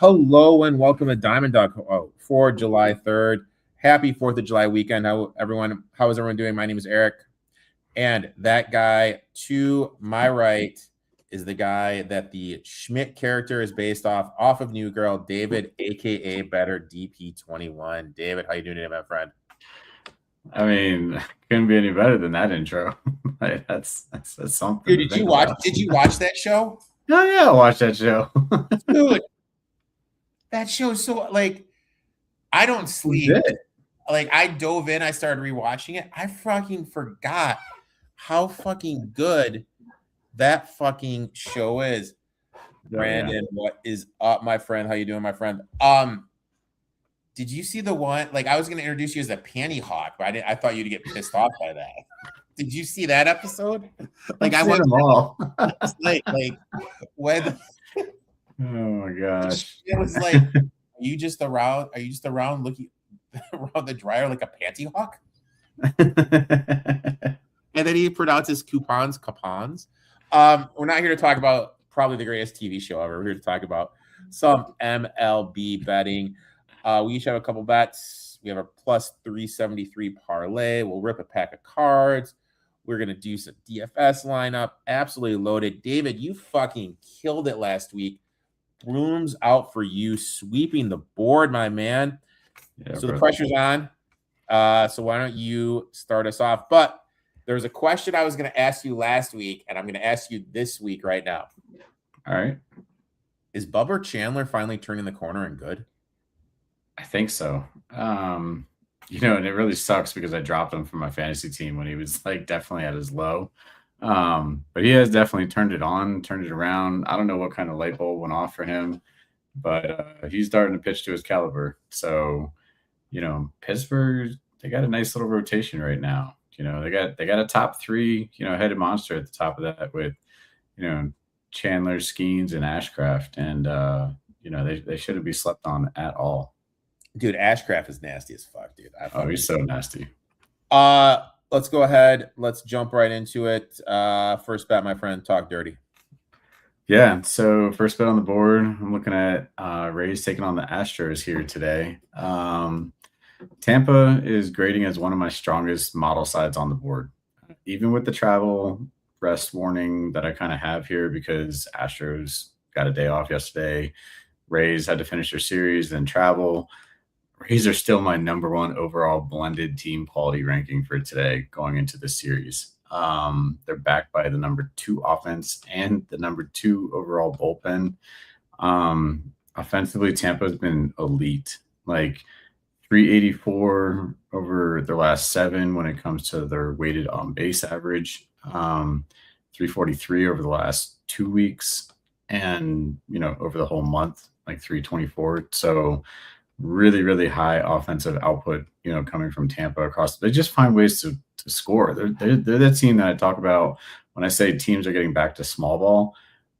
Hello and welcome to Diamond Dog for July 3rd. Happy 4th of July weekend. How is everyone doing? My name is Erik. And that guy to my right is the guy that the Schmidt character is based off of New Girl, David, aka Better DP21. David, how you doing today, my friend? I mean, couldn't be any better than that intro. Like, that's something. Dude, did you watch that show? Oh yeah, I watched that show. Dude, that show is so I don't sleep. I dove in, I started rewatching it. I fucking forgot how fucking good that fucking show is. Brandon, What is up, my friend? How you doing, my friend? Did you see the one? I was gonna introduce you as a panty hawk, but I thought you'd get pissed off by that. Did you see that episode? I want them all. When oh my gosh. It was like, are you just around looking around the dryer like a panty hawk? And then he pronounces coupons. We're not here to talk about probably the greatest TV show ever. We're here to talk about some MLB betting. We each have a couple bets. We have a plus 373 parlay. We'll rip a pack of cards. We're going to do some DFS lineup. Absolutely loaded. David, you fucking killed it last week. Brooms out for you, sweeping the board, my man. Yeah, so the pressure's on. So why don't you start us off? But there was a question I was going to ask you last week, and I'm going to ask you this week right now. All right. Is Bubba Chandler finally turning the corner and good? I think so. And it really sucks because I dropped him from my fantasy team when he was definitely at his low. But he has definitely turned it around. I don't know what kind of light bulb went off for him, but he's starting to pitch to his caliber. So, Pittsburgh, they got a nice little rotation right now. They got a top three, headed monster at the top of that with, Chandler, Skeens, and Ashcraft. And, they shouldn't be slept on at all. Dude, Ashcraft is nasty as fuck, dude. He's so nasty. Let's go ahead. Let's jump right into it. First bet, my friend, talk dirty. Yeah, so first bet on the board, I'm looking at Rays taking on the Astros here today. Tampa is grading as one of my strongest model sides on the board, even with the travel rest warning that I kind of have here because Astros got a day off yesterday. Rays had to finish their series, then travel. Rays are still my number one overall blended team quality ranking for today going into the series. They're backed by the number 2 offense and the number 2 overall bullpen. Offensively, Tampa's been elite, 384 over their last 7 when it comes to their weighted on base average, 343 over the last 2 weeks, and over the whole month, 324. So really, really high offensive output, coming from Tampa across. They just find ways to score. They're that team that I talk about when I say teams are getting back to small ball.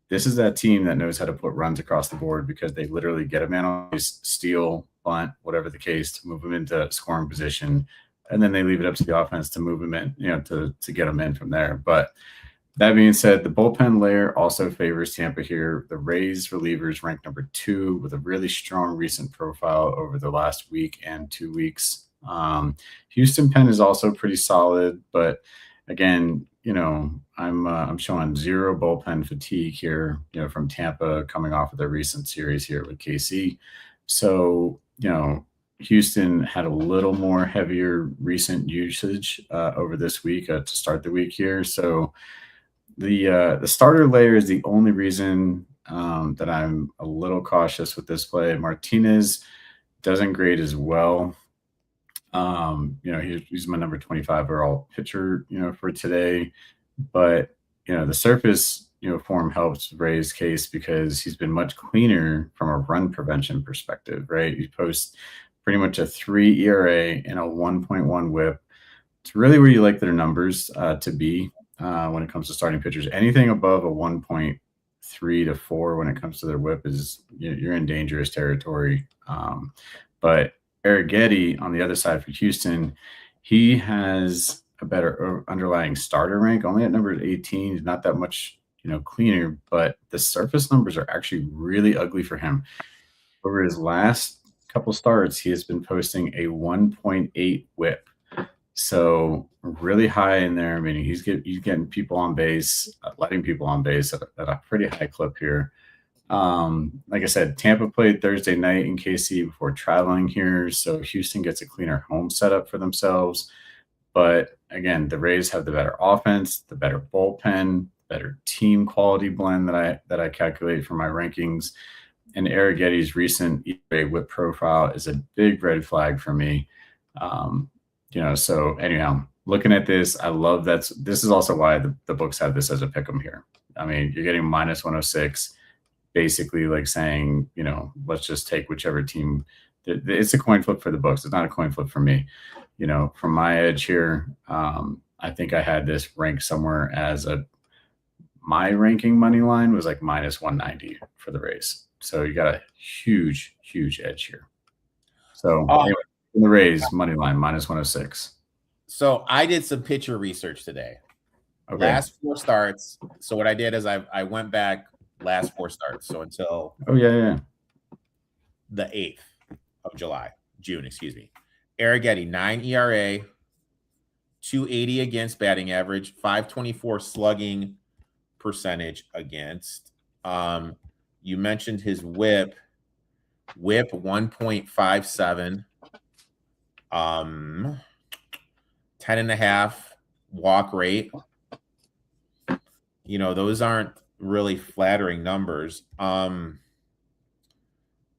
This is that team that knows how to put runs across the board because they literally get a man on base, steal, bunt, whatever the case, to move them into scoring position, and then they leave it up to the offense to move them in, to get them in from there. But that being said, the bullpen layer also favors Tampa here. The Rays relievers ranked number 2 with a really strong recent profile over the last week and 2 weeks. Houston pen is also pretty solid, but again, I'm showing 0 bullpen fatigue here, from Tampa coming off of their recent series here with KC. So, Houston had a little more heavier recent usage over this week to start the week here. So the starter layer is the only reason that I'm a little cautious with this play. Martinez doesn't grade as well. He's my number 25 overall pitcher, for today. But, the surface, form helps Ray's case because he's been much cleaner from a run prevention perspective, right? He posts pretty much a 3 ERA and a 1.1 whip. It's really where you like their numbers to be. When it comes to starting pitchers, anything above a 1.3 to 4 when it comes to their whip is you're in dangerous territory. But Arrighetti on the other side for Houston, he has a better underlying starter rank, only at number 18. He's not that much cleaner, but the surface numbers are actually really ugly for him. over his last couple starts, he has been posting a 1.8 whip. So really high in there. I mean, he's getting people on base, letting people on base at a pretty high clip here. Like I said, Tampa played Thursday night in KC before traveling here, so Houston gets a cleaner home setup for themselves. But again, the Rays have the better offense, the better bullpen, better team quality blend that I calculate for my rankings. And Erik Getty's recent ERA whip profile is a big red flag for me. So anyhow, looking at this, I love that. This is also why the books have this as a pick 'em here. I mean, you're getting minus 106, basically like saying, let's just take whichever team. It's a coin flip for the books. It's not a coin flip for me. From my edge here, I think I had this ranked somewhere as my ranking money line was like minus 190 for the Rays. So you got a huge, huge edge here. So anyway, in the Rays money line minus 106. So I did some pitcher research today. Okay. Last 4 starts. So what I did is I went back last 4 starts. So until the 8th of June, excuse me. Erik Getty, 9 ERA, 280 against batting average, 524 slugging percentage against. You mentioned his whip 1.57, 10.5 walk rate. Those aren't really flattering numbers.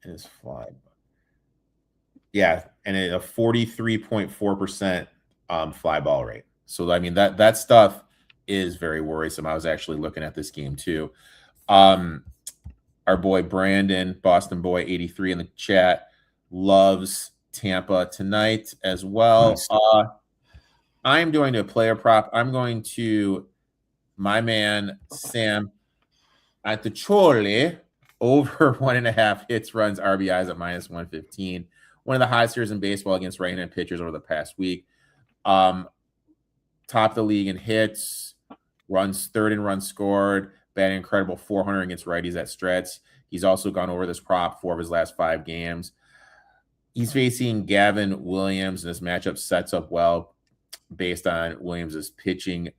His fly. Yeah, and a 43.4% fly ball rate. So I mean that stuff is very worrisome. I was actually looking at this game too. Our boy Brandon, Boston Boy 83 in the chat, loves Tampa tonight as well. Nice. I'm doing a player prop. I'm going to my man Sam at the Chole over 1.5 hits, runs, RBIs at minus 115. One of the highest years in baseball against right-handed pitchers over the past week. Top of the league in hits, runs third in runs scored, batting incredible 400 against righties at stretch. He's also gone over this prop 4 of his last 5 games. He's facing Gavin Williams, and this matchup sets up well based on Williams' pitching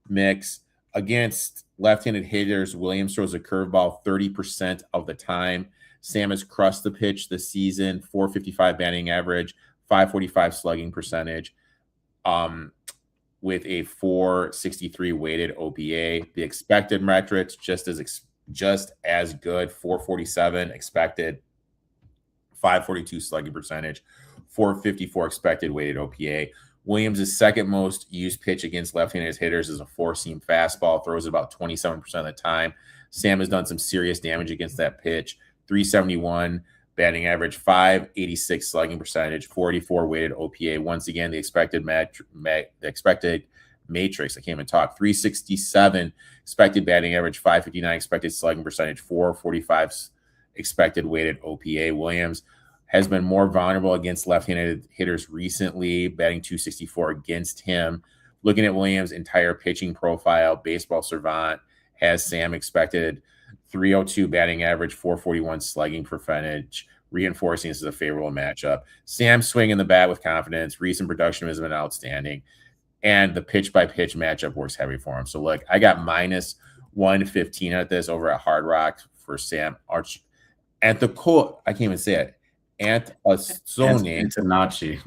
mix. Against left-handed hitters, Williams throws a curveball 30% of the time. Sam has crushed the pitch this season, 455 batting average, 545 slugging percentage, with a 463 weighted OPA. The expected metrics just as good, 447 expected, 542 slugging percentage, 454 expected weighted OPA. Williams' second most used pitch against left-handed hitters is a 4-seam fastball, throws it about 27% of the time. Sam has done some serious damage against that pitch, 371 batting average, 586 slugging percentage, 44 weighted OPA. Once again, the expected matrix, I can't even talk, 367 expected batting average, 559 expected slugging percentage, 445 expected weighted OPA. Williams has been more vulnerable against left-handed hitters recently, batting 264 against him. Looking at Williams' entire pitching profile, Baseball Savant has Sam expected 302 batting average, 441 slugging percentage, reinforcing this is a favorable matchup. Sam swinging the bat with confidence. Recent production has been outstanding. And the pitch-by-pitch matchup works heavy for him. So, look, I got minus 115 at this over at Hard Rock for Sam Arch. At the core, I can't even say it. Antonacci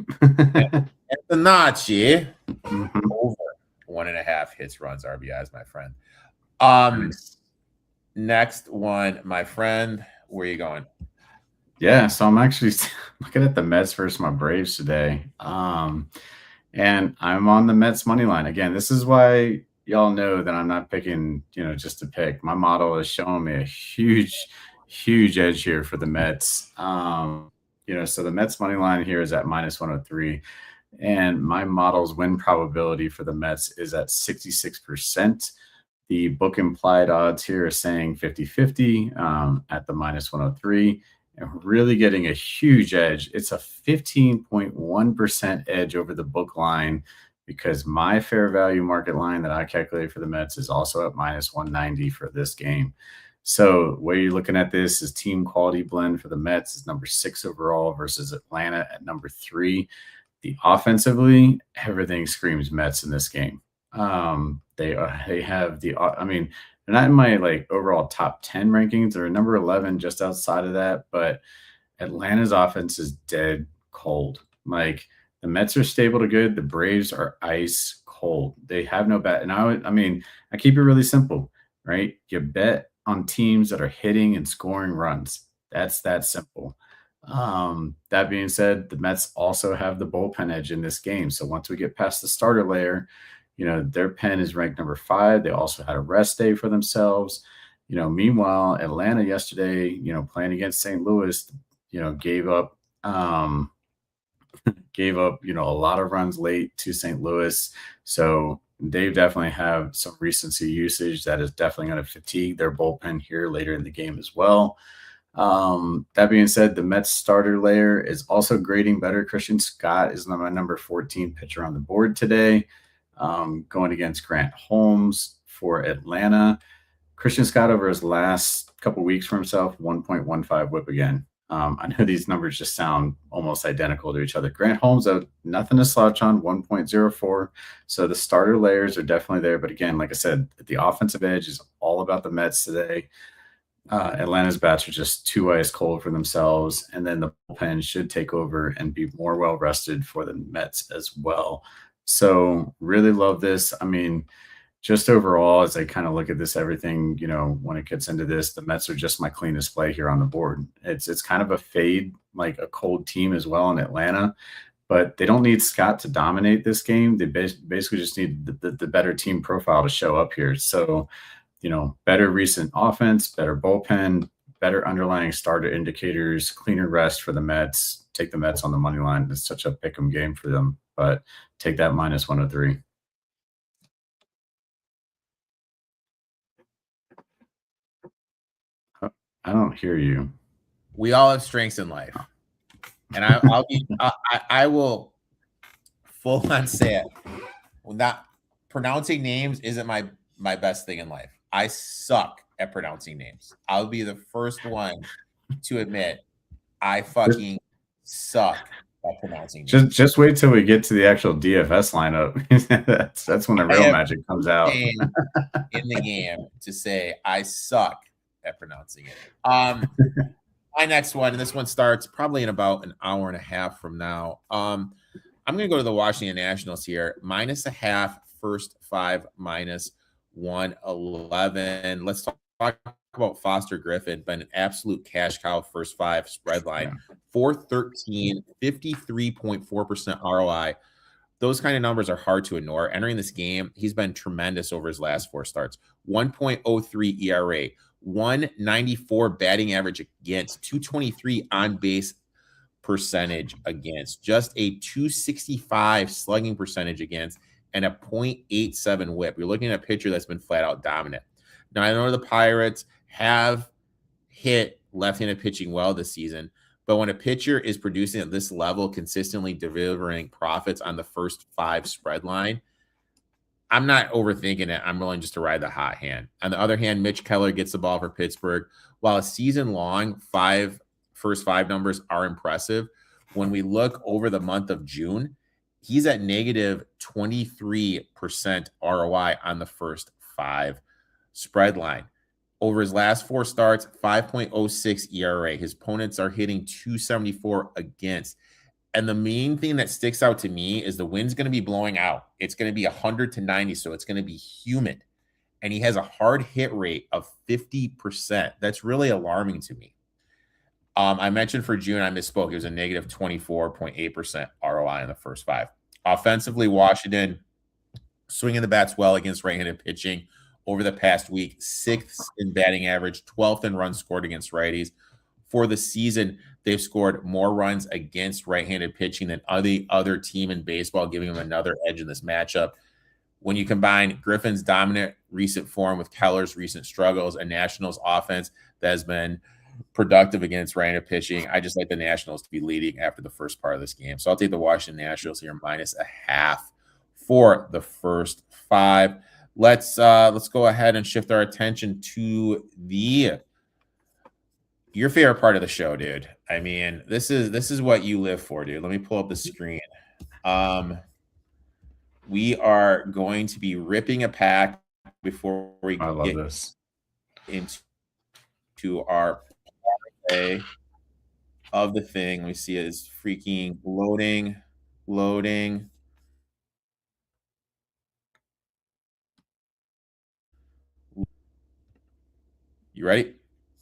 over 1.5 hits, runs, RBIs, my friend. Next one, my friend. Where are you going? Yeah, so I'm actually looking at the Mets versus my Braves today. And I'm on the Mets money line. Again, this is why y'all know that I'm not picking, just to pick. My model is showing me a huge edge here for the Mets. So the Mets money line here is at minus 103. And my model's win probability for the Mets is at 66%. The book implied odds here are saying 50-50 at the minus 103. And really getting a huge edge. It's a 15.1% edge over the book line because my fair value market line that I calculate for the Mets is also at minus 190 for this game. So where you're looking at this is team quality blend for the Mets is number 6 overall versus Atlanta at number 3. The offensively, everything screams Mets in this game. They have the I mean, they're not in my like overall top 10 rankings. They're number 11 just outside of that, but Atlanta's offense is dead cold. Like the Mets are stable to good. The Braves are ice cold. They have no bet. And I mean, I keep it really simple, right? You bet on teams that are hitting and scoring runs. That's that simple. That being said, the Mets also have the bullpen edge in this game. So once we get past the starter layer, their pen is ranked number 5. They also had a rest day for themselves. Meanwhile, Atlanta yesterday, playing against St. Louis, gave up a lot of runs late to St. Louis. So they definitely have some recency usage that is definitely going to fatigue their bullpen here later in the game as well. That being said, the Mets starter layer is also grading better. Christian Scott is my number 14 pitcher on the board today, going against Grant Holmes for Atlanta. Christian Scott over his last couple weeks for himself, 1.15 whip again. I know these numbers just sound almost identical to each other. Grant Holmes, nothing to slouch on, 1.04. So the starter layers are definitely there. But again, like I said, the offensive edge is all about the Mets today. Atlanta's bats are just too ice cold for themselves. And then the bullpen should take over and be more well rested for the Mets as well. So really love this. I mean, just overall, as I kind of look at this, everything, when it gets into this, the Mets are just my cleanest play here on the board. It's kind of a fade, like a cold team as well in Atlanta, but they don't need Scott to dominate this game. They basically just need the better team profile to show up here. So, better recent offense, better bullpen, better underlying starter indicators, cleaner rest for the Mets. Take the Mets on the money line. It's such a pick 'em game for them, but take that minus 103. I don't hear you. We all have strengths in life, and I will full on say it. Not pronouncing names isn't my best thing in life. I suck at pronouncing names. I'll be the first one to admit I fucking suck at pronouncing names. Just wait till we get to the actual DFS lineup. that's when the real magic comes out. In the game to say I suck at pronouncing it. My next one, and this one starts probably in about an hour and a half from now. I'm going to go to the Washington Nationals here. -0.5, first 5, -111. Let's talk about Foster Griffin. Been an absolute cash cow first 5 spread line. 413, 53.4% ROI. Those kind of numbers are hard to ignore. Entering this game, he's been tremendous over his last 4 starts. 1.03 ERA, 194 batting average against, 223 on base percentage against, just a 265 slugging percentage against, and a 0.87 whip. You're looking at a pitcher that's been flat out dominant. Now, I know the Pirates have hit left-handed pitching well this season, but when a pitcher is producing at this level, consistently delivering profits on the first 5 spread line, I'm not overthinking it. I'm willing just to ride the hot hand. On the other hand, Mitch Keller gets the ball for Pittsburgh. While a season long first 5 numbers are impressive, when we look over the month of June, he's at negative 23% ROI on the first 5 spread line. Over his last 4 starts, 5.06 ERA. His opponents are hitting 274 against. And the main thing that sticks out to me is the wind's going to be blowing out. It's going to be 100 to 90, so it's going to be humid. And he has a hard hit rate of 50%. That's really alarming to me. I mentioned for June, I misspoke. It was a negative 24.8% ROI in the first 5. Offensively, Washington swinging the bats well against right-handed pitching over the past week. 6th in batting average, 12th in runs scored against righties. For the season, they've scored more runs against right-handed pitching than any other team in baseball, giving them another edge in this matchup. When you combine Griffin's dominant recent form with Keller's recent struggles, a Nationals offense that has been productive against right-handed pitching, I just like the Nationals to be leading after the first part of this game. So I'll take the Washington Nationals here -0.5 for the first 5. let's go ahead and shift our attention to your favorite part of the show, dude. I mean, this is what you live for, dude. Let me pull up the screen. We are going to be ripping a pack before we get this into our play of the thing. Let me see, it is freaking loading. You ready?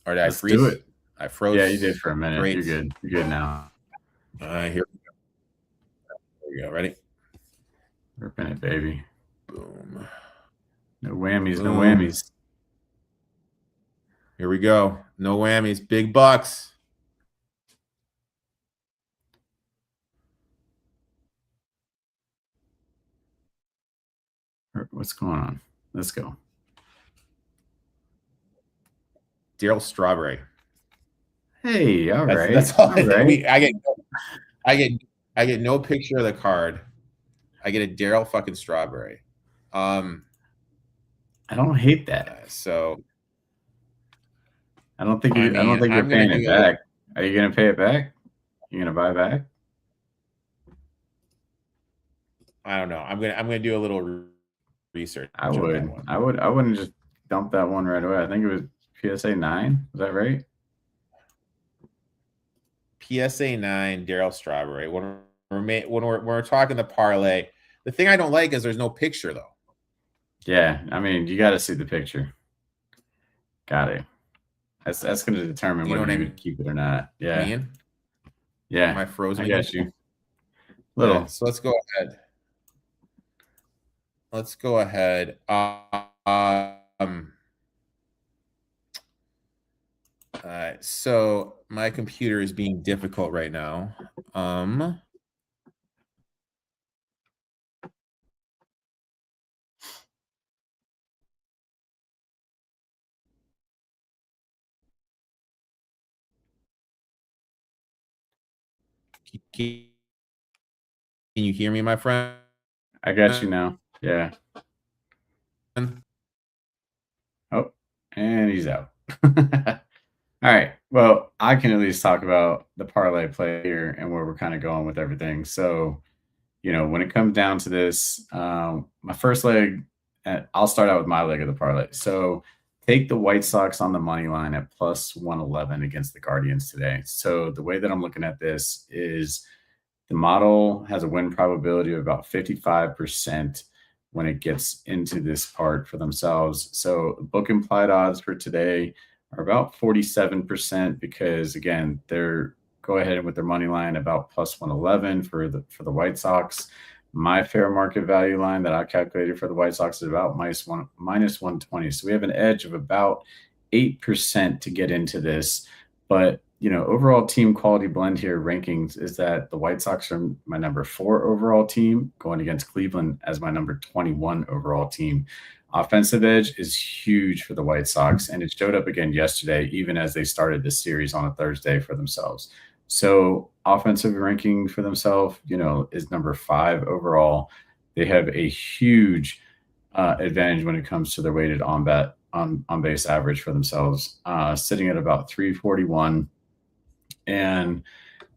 Or did I freeze? Do it. I froze. Yeah, you did for a minute. Great. You're good. You're good now. Here we go. Ready? Ripping it, baby. Boom. No whammies. No whammies. Here we go. No whammies. Big bucks. What's going on? Let's go. Daryl Strawberry. Hey, all right. That's all. Right. I get no picture of the card. I get a Daryl fucking Strawberry. I don't hate that. So I don't think you're paying it back. Are you gonna pay it back? You gonna buy back? I don't know. I'm gonna do a little research. I wouldn't just dump that one right away. I think it was PSA 9. Is that right? PSA 9, Daryl Strawberry. When we're talking the parlay, the thing I don't like is there's no picture though. Yeah, I mean, you got to see the picture. Got it. That's going to determine whether you would keep it or not. Yeah. Yeah. Am I frozen? I got you. Little. Yeah, so let's go ahead. So my computer is being difficult right now. Can you hear me, my friend? I got you now. Yeah. Oh, and he's out. All right. Well, I can at least talk about the parlay play here and where we're kind of going with everything. So, when it comes down to this, my first leg, I'll start out with my leg of the parlay. So take the White Sox on the money line at plus 111 against the Guardians today. So the way that I'm looking at this is the model has a win probability of about 55% when it gets into this part for themselves. So book implied odds for today are about 47% because, again, they're go ahead with their money line about plus 111 for the White Sox. My fair market value line that I calculated for the White Sox is about minus 120. So we have an edge of about 8% to get into this. But, overall team quality blend here rankings is that the White Sox are my number 4 overall team going against Cleveland as my number 21 overall team. Offensive edge is huge for the White Sox, and it showed up again yesterday, even as they started this series on a Thursday for themselves. So offensive ranking for themselves, is number 5 overall. They have a huge advantage when it comes to their weighted on base average for themselves, sitting at about 341. And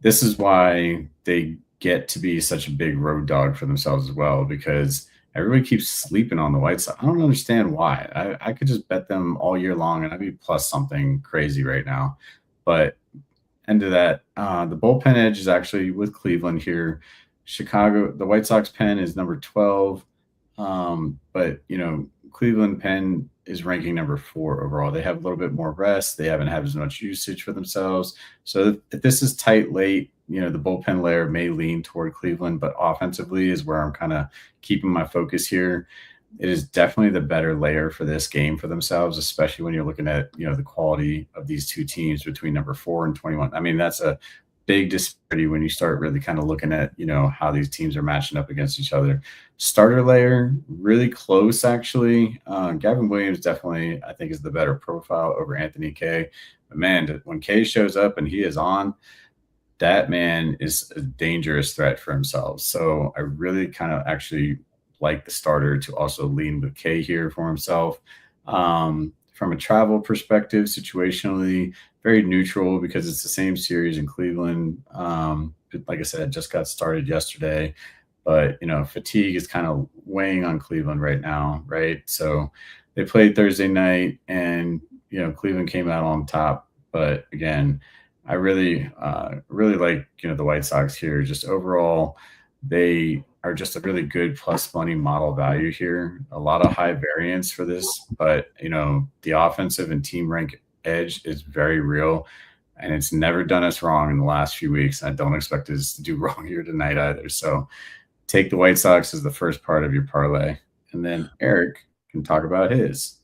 this is why they get to be such a big road dog for themselves as well, because everybody keeps sleeping on the White Sox. I don't understand why. I could just bet them all year long and I'd be plus something crazy right now. But into that, the bullpen edge is actually with Cleveland here. Chicago, the White Sox pen is number 12. But, Cleveland pen is ranking number 4 overall. They have a little bit more rest. They haven't had as much usage for themselves. So if this is tight late, the bullpen layer may lean toward Cleveland, but offensively is where I'm kind of keeping my focus here. It is definitely the better layer for this game for themselves, especially when you're looking at, the quality of these two teams between number 4 and 21. I mean, that's a big disparity when you start really kind of looking at, how these teams are matching up against each other. Starter layer, really close, actually. Gavin Williams definitely, I think, is the better profile over Anthony Kay. But man, when Kay shows up and he is on, that man is a dangerous threat for himself. So I really kind of actually like the starter to also lean with K here for himself. From a travel perspective, situationally, very neutral because it's the same series in Cleveland. Like I said, just got started yesterday, but fatigue is kind of weighing on Cleveland right now, right? So they played Thursday night, and Cleveland came out on top. But again, I really like the White Sox here. Just overall, they are just a really good plus money model value here. A lot of high variance for this, but the offensive and team rank edge is very real, and it's never done us wrong in the last few weeks. I don't expect us to do wrong here tonight either. So take the White Sox as the first part of your parlay, and then Erik can talk about his.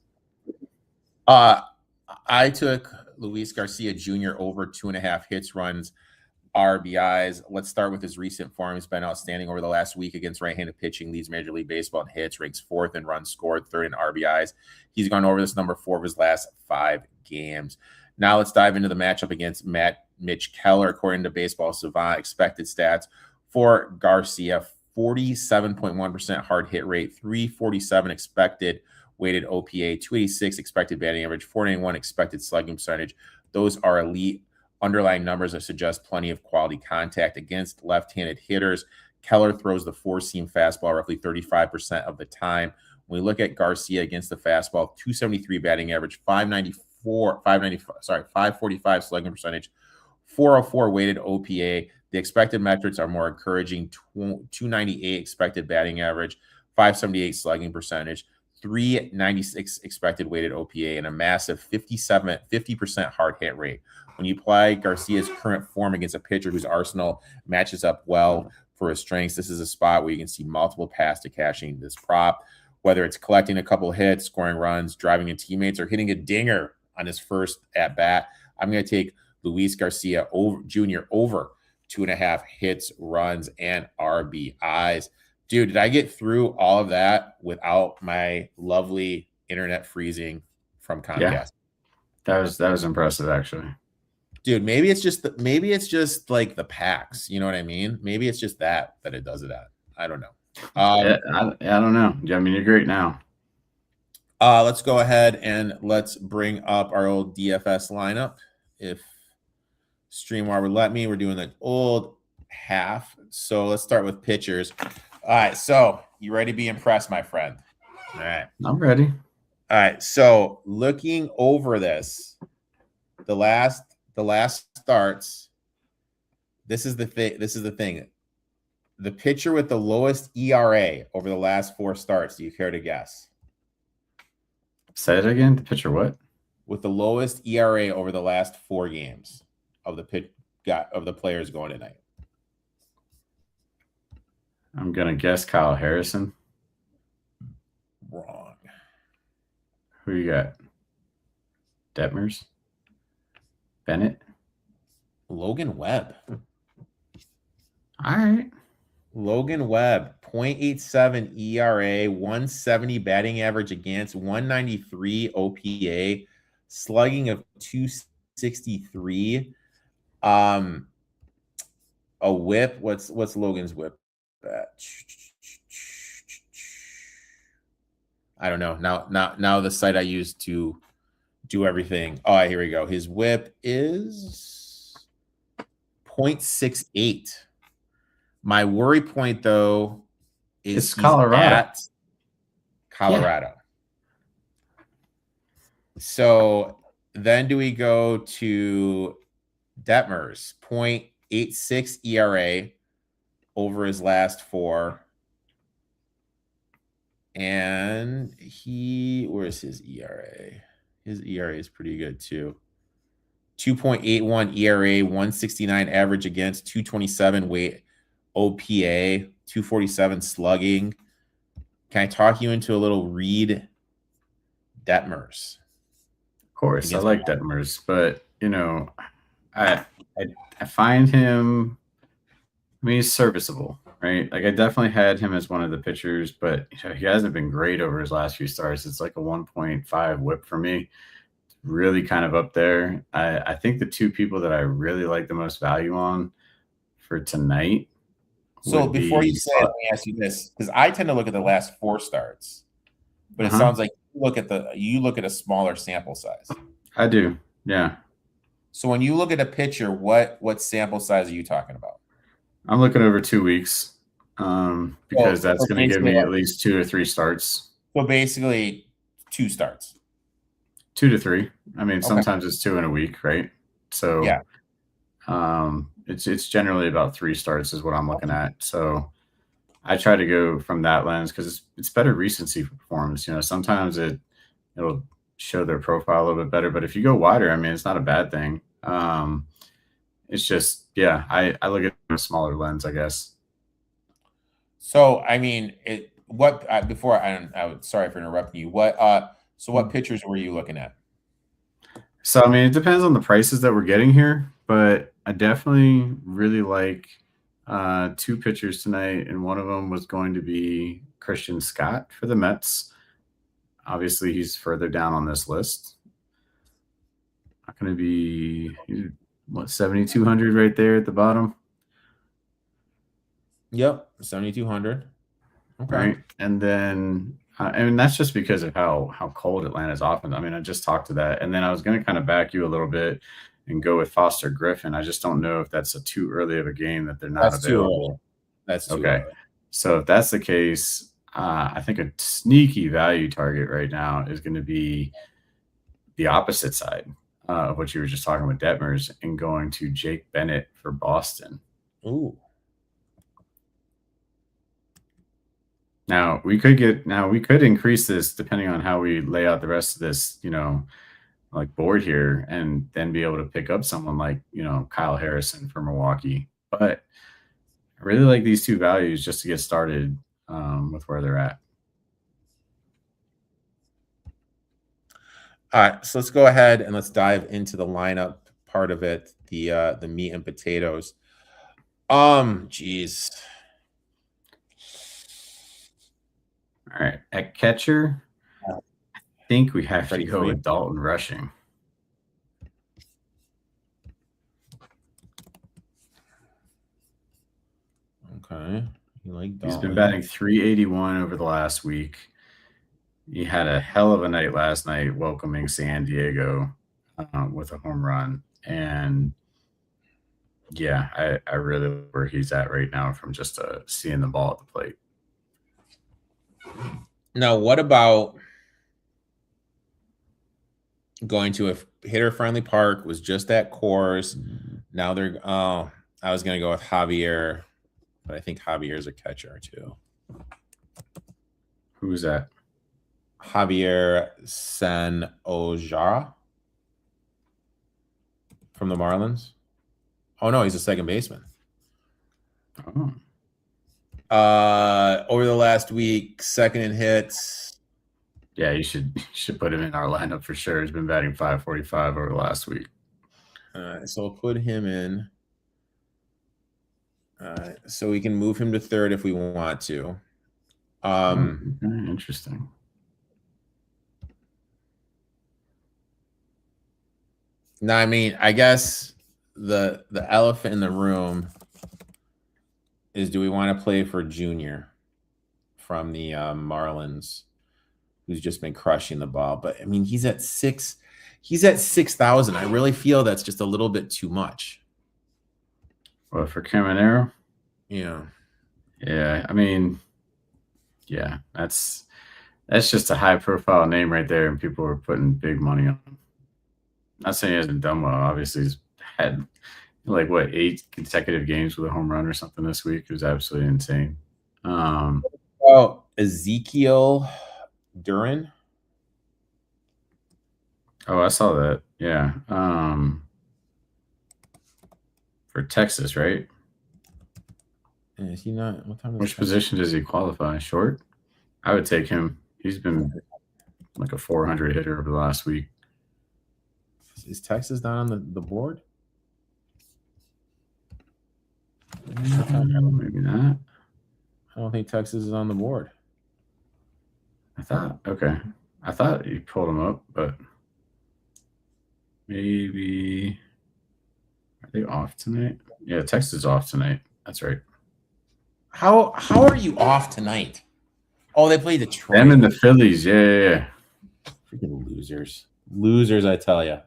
I took Luis Garcia Jr. over 2.5 hits, runs, RBIs. Let's start with his recent form. He's been outstanding over the last week against right-handed pitching, leads Major League Baseball in hits, ranks 4th in runs scored, 3rd in RBIs. He's gone over this number 4 of his last 5 games. Now let's dive into the matchup against Mitch Keller. According to Baseball Savant, expected stats for Garcia: 47.1% hard hit rate, 347 expected weighted OPA, 286 expected batting average, 491 expected slugging percentage. Those are elite underlying numbers that suggest plenty of quality contact against left-handed hitters. Keller throws the four-seam fastball roughly 35% of the time. When we look at Garcia against the fastball, 273 batting average, 545 slugging percentage, 404 weighted OPA. The expected metrics are more encouraging: 298 expected batting average, 578 slugging percentage, 396 expected weighted OPA, and a massive 50% hard hit rate. When you apply Garcia's current form against a pitcher whose arsenal matches up well for his strengths, this is a spot where you can see multiple paths to cashing this prop, whether it's collecting a couple hits, scoring runs, driving in teammates, or hitting a dinger on his first at bat. I'm going to take Luis Garcia Jr. over 2.5 hits, runs, and RBIs. Dude, did I get through all of that without my lovely internet freezing from Comcast? Yeah, that was impressive, actually. Dude, maybe it's just like the packs. You know what I mean? Maybe it's just that it does it at. I don't know. I don't know. I mean, you're great now. Let's go ahead and let's bring up our old DFS lineup. If StreamYard would let me, we're doing the old half. So let's start with pitchers. All right. So you ready to be impressed, my friend? All right. I'm ready. All right. So looking over this, the last starts, this is the thing. The pitcher with the lowest ERA over the last 4 starts. Do you care to guess? Say it again. The pitcher what? With the lowest ERA over the last 4 games of the players going tonight. I'm gonna guess Kyle Harrison. Wrong. Who you got? Detmers? Bennett? Logan Webb. All right. Logan Webb, 0.87 ERA, 170 batting average against, 193 OPA, slugging of 263. A whip. What's Logan's whip at? I don't know. Now the site I use to do everything. Oh, here we go. His whip is 0.68. My worry point, though, is it's Colorado. At Colorado. Yeah. So then do we go to Detmers, 0.86 ERA over his last 4. And where's his ERA? His ERA is pretty good too. 2.81 ERA, 169 average against, 227 weight OPA, 247 slugging. Can I talk you into a little Reed Detmers? Of course, I like Detmers, but I find him. I mean, he's serviceable, right? Like I definitely had him as one of the pitchers, but he hasn't been great over his last few starts. It's like a 1.5 whip for me. Really kind of up there. I think the 2 people that I really like the most value on for tonight So would before be you say it, let me ask you this, because I tend to look at the last 4 starts, but it sounds like you look at a smaller sample size. I do, yeah. So when you look at a pitcher, what sample size are you talking about? I'm looking over 2 weeks because that's going to give me at least 2 or 3 starts. So basically 2 starts. 2 to 3. I mean, sometimes it's 2 in a week, right? So yeah, it's generally about 3 starts is what I'm looking at. So I try to go from that lens because it's better recency for performance. You know, sometimes it'll show their profile a little bit better, but if you go wider, I mean, it's not a bad thing. It's just, yeah, I look at it from a smaller lens, I guess. So I mean, before I sorry for interrupting you. What pitchers were you looking at? So I mean, it depends on the prices that we're getting here, but I definitely really like 2 pitchers tonight, and one of them was going to be Christian Scott for the Mets. Obviously, he's further down on this list. Not going to be 7,200 right there at the bottom. Yep, 7,200. Okay. Right, and then I mean that's just because of how cold Atlanta's offense. I mean, I just talked to that, and then I was going to kind of back you a little bit and go with Foster Griffin. I just don't know if that's too early of a game that they're not available. That's too okay. early. So if that's the case, I think a sneaky value target right now is going to be the opposite side of what you were just talking with Detmers and going to Jake Bennett for Boston. Ooh. Now we could increase this depending on how we lay out the rest of this, like board here, and then be able to pick up someone like, Kyle Harrison for Milwaukee. But I really like these 2 values just to get started with where they're at. All right, so let's go ahead and let's dive into the lineup part of it, the meat and potatoes. Geez. All right, at catcher, I think we have to go with Dalton Rushing. Okay, you like Dalton. He's been batting .381 over the last week. He had a hell of a night last night welcoming San Diego with a home run. And yeah, I really like where he's at right now from just seeing the ball at the plate. Now, what about going to a hitter-friendly park? Was just that course. Now I was going to go with Javier, but I think Javier's a catcher too. Who's that? Javier San-Ojara from the Marlins. Oh no, he's a second baseman. Oh. Over the last week, second in hits. Yeah, you should put him in our lineup for sure. He's been batting .545 over the last week. So we'll put him in. So we can move him to third if we want to. Interesting. Now, I mean, I guess the elephant in the room is, do we want to play for Junior from the Marlins, who's just been crushing the ball? But I mean, he's at 6,000. I really feel that's just a little bit too much. Well, for Caminero? Yeah. Yeah, I mean, yeah, that's just a high profile name right there, and people are putting big money on him. Not saying he hasn't done well. Obviously, he's had 8 consecutive games with a home run or something this week. It was absolutely insane. Ezekiel Duran. Oh, I saw that. Yeah. For Texas, right? Is he not? What time? Which position does he qualify? Short? I would take him. He's been like a 400 hitter over the last week. Is Texas not on the board? Maybe not. I don't think Texas is on the board. I thought you pulled him up, but maybe. Are they off tonight? Yeah, Texas is off tonight. That's right. How are you off tonight? Oh, they play Detroit. Them and the Phillies, yeah. Freaking losers, I tell you.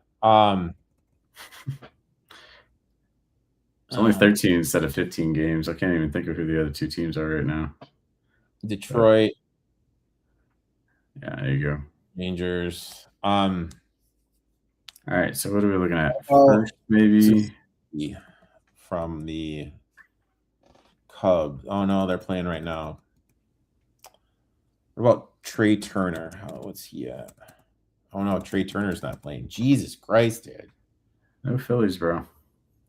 It's only 13 instead of 15 games. I can't even think of who the other two teams are right now. Detroit. Yeah, there you go. Rangers. All right, so what are we looking at? First, maybe from the Cubs. Oh no, they're playing right now. What about Trey Turner? What's he at? Oh no, Trey Turner's not playing. Jesus Christ, dude. No Phillies, bro.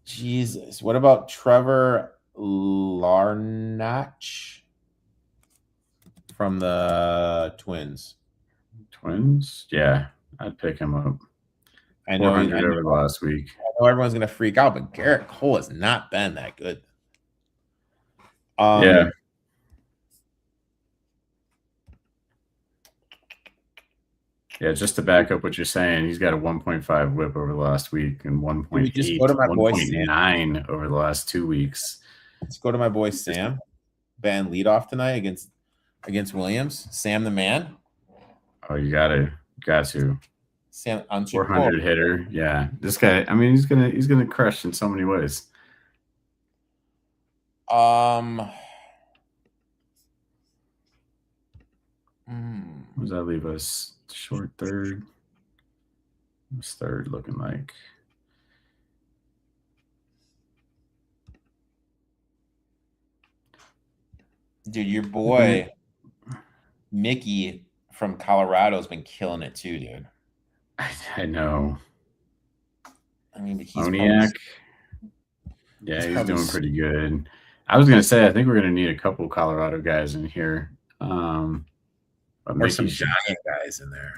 Jesus. What about Trevor Larnach from the Twins? Twins? Yeah, I'd pick him up. I know 400 over the last week. I know everyone's gonna freak out, but Garrett Cole has not been that good. Yeah. Yeah, just to back up what you're saying, he's got a 1.5 whip over the last week and 1.8, 1.9 over the last 2 weeks. Let's go to my boy Sam. Ben leadoff tonight against Williams. Sam the man. Oh, you got to. Sam on 400 hitter. Yeah, this guy. I mean, he's gonna crush in so many ways. What does that leave us? Short third. What's third looking like? Dude, your boy Mickey from Colorado's been killing it too, dude. I know. I mean, he's Moniak. Yeah, he's doing pretty good. I was gonna say, I think we're gonna need a couple Colorado guys in here. Or some giant guys in there.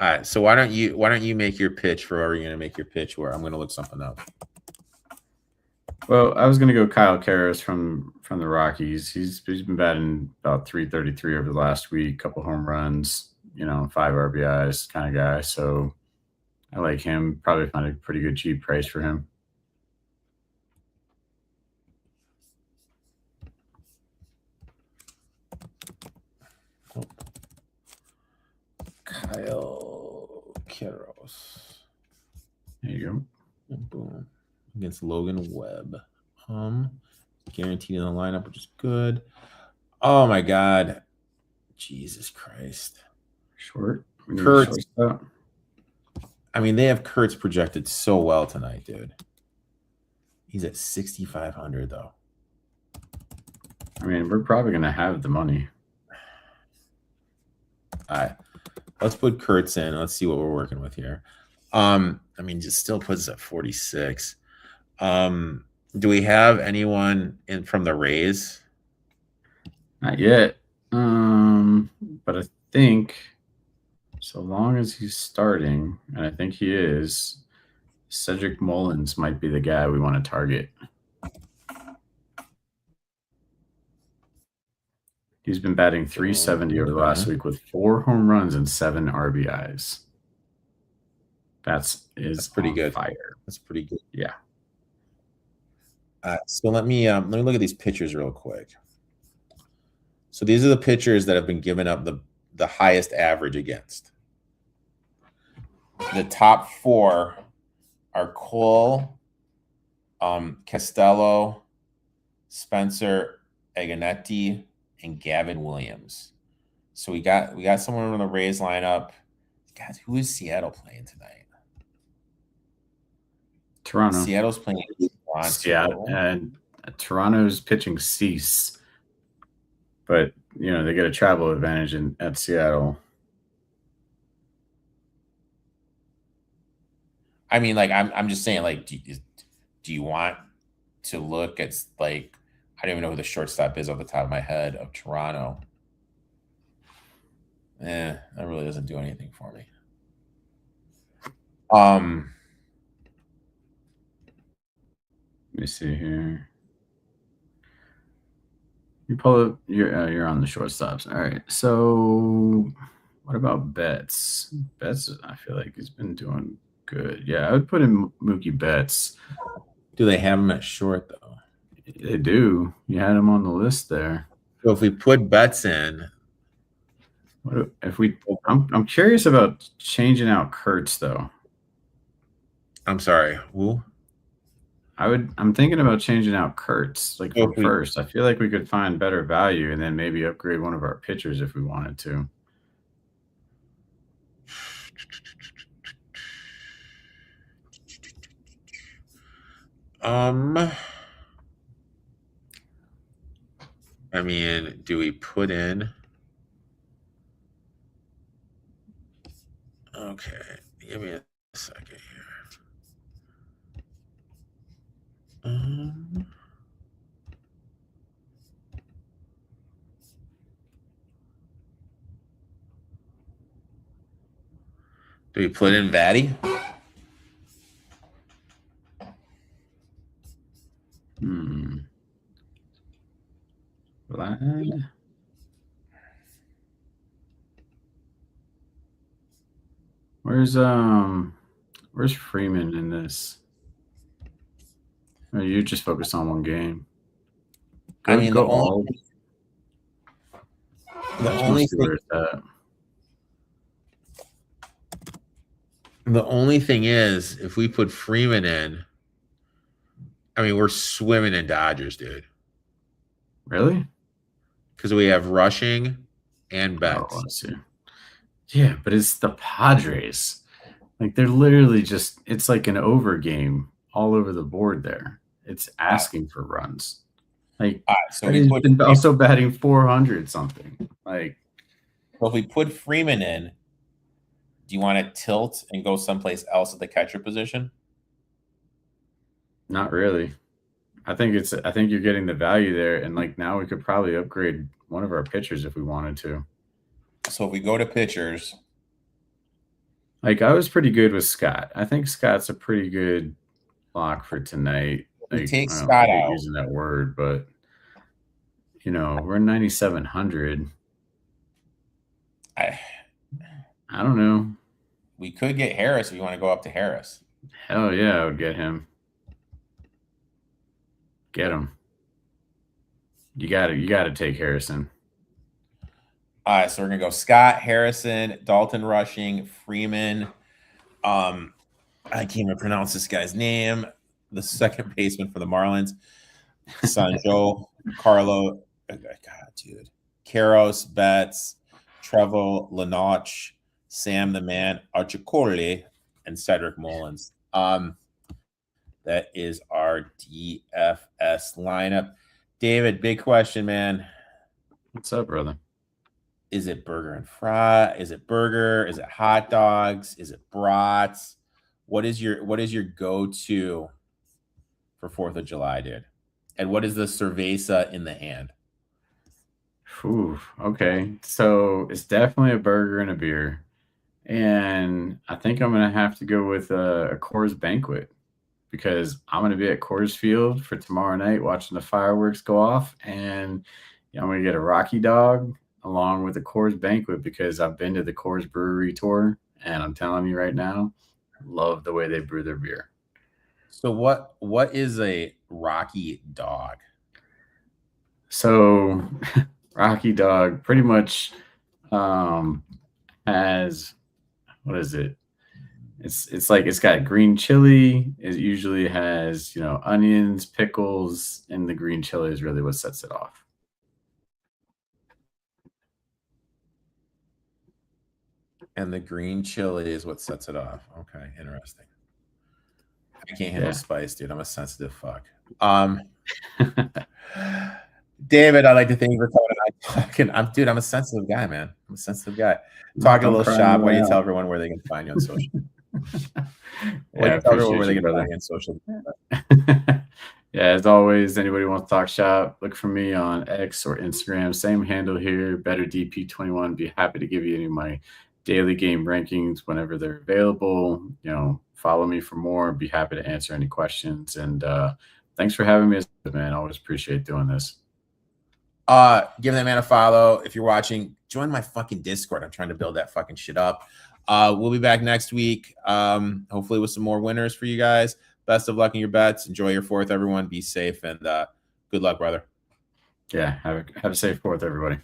All right, so why don't you make your pitch for where you're gonna make your pitch? Where I'm gonna look something up. Well, I was gonna go Kyle Karras from the Rockies. He's been batting about 333 over the last week, couple home runs, 5 RBIs kind of guy. So I like him. Probably find a pretty good cheap price for him. Kyle Karras. There you go. And boom. Against Logan Webb. Guaranteed in the lineup, which is good. Oh my God. Jesus Christ. Short. Kurtz. I mean, they have Kurtz projected so well tonight, dude. He's at 6,500 though. I mean, we're probably gonna have the money. All right. Let's put Kurtz in. Let's see what we're working with here. I mean, just still puts us at 46. Do we have anyone in from the Rays? Not yet. But I think so long as he's starting, and I think he is, Cedric Mullins might be the guy we want to target. He's been batting 370 over the last week with 4 home runs and 7 RBIs. That's pretty good. Fire. That's pretty good. Yeah. So let me look at these pitchers real quick. So these are the pitchers that have been given up the highest average against. The top 4 are Cole, Costello, Spencer Aganetti, and Gavin Williams. So we got someone on the Rays lineup. God, who is Seattle playing tonight? Toronto. Seattle's playing Toronto. Seattle, and Toronto's pitching Cease, but they get a travel advantage at Seattle. I mean, like I'm just saying, like, do you want to look at, like, I don't even know who the shortstop is off the top of my head of Toronto. That really doesn't do anything for me. Let me see here. You pull up. You're on the shortstops. All right. So, what about Betts? Betts, I feel like he's been doing good. Yeah, I would put in Mookie Betts. Do they have him at short though? They do. You had them on the list there. So if we put bets in, what if we? I'm curious about changing out Kurtz though. I'm sorry. Who? I'm thinking about changing out Kurtz like from first. I feel like we could find better value and then maybe upgrade one of our pitchers if we wanted to. I mean, do we put in? Okay, give me a second here. Do we put in Vladdy? Vlad. Where's Freeman in this? Or you just focus on one game? I mean, the only thing is, if we put Freeman in, I mean, we're swimming in Dodgers, dude. Really? Because we have rushing and bets. Oh, let's see. Yeah, but it's the Padres. Like they're literally just, it's like an over game all over the board there. It's asking for runs. Like, so he's also batting 400 something. Like, well, if we put Freeman in, do you want to tilt and go someplace else at the catcher position? Not really. I think you're getting the value there, and like now we could probably upgrade one of our pitchers if we wanted to. So if we go to pitchers, like I was pretty good with Scott. I think Scott's a pretty good lock for tonight. Like, take Scott out. Using that word, but you know we're 9,700. I don't know. We could get Harris if you want to go up to Harris. Hell yeah, I would get him. Get him. You got to take Harrison. All right, so we're gonna go Scott, Harrison, Dalton rushing, Freeman. I can't even pronounce this guy's name. The second baseman for the Marlins, Sanjo, Carlo, God, dude, Karros, Betts, Trevo, Lanoch, Sam the Man, Archicole, and Cedric Mullins. That is our DFS lineup. David, big question, man. What's up, brother? Is it burger and fry? Is it burger? Is it hot dogs? Is it brats? What is your go-to for 4th of July, dude? And what is the cerveza in the hand? Ooh, okay. So it's definitely a burger and a beer. And I think I'm going to have to go with a Coors Banquet because I'm going to be at Coors Field for tomorrow night watching the fireworks go off. And I'm going to get a Rocky Dog along with the Coors Banquet because I've been to the Coors Brewery tour. And I'm telling you right now, I love the way they brew their beer. So what is a Rocky Dog? So Rocky Dog pretty much has, what is it? It's like it's got green chili. It usually has, onions, pickles, and the green chili is really what sets it off. And the green chili is what sets it off. Okay, interesting. I can't handle spice, dude. I'm a sensitive fuck. David, I'd like to thank you for talking. I'm a sensitive guy, man. I'm a sensitive guy. Talking a little shop. Why do you tell everyone where they can find you on social? Why do you tell everyone where they can find you on social? Yeah, as always, anybody wants to talk shop, look for me on X or Instagram. Same handle here, BetterDP21. Be happy to give you any of my daily game rankings whenever they're available. Follow me for more. Be happy to answer any questions. And thanks for having me, man. I always appreciate doing this. Give that man a follow. If you're watching, join my fucking Discord. I'm trying to build that fucking shit up. We'll be back next week, hopefully with some more winners for you guys. Best of luck in your bets. Enjoy your 4th, everyone. Be safe, and Good luck, brother. Yeah, have a safe 4th, everybody.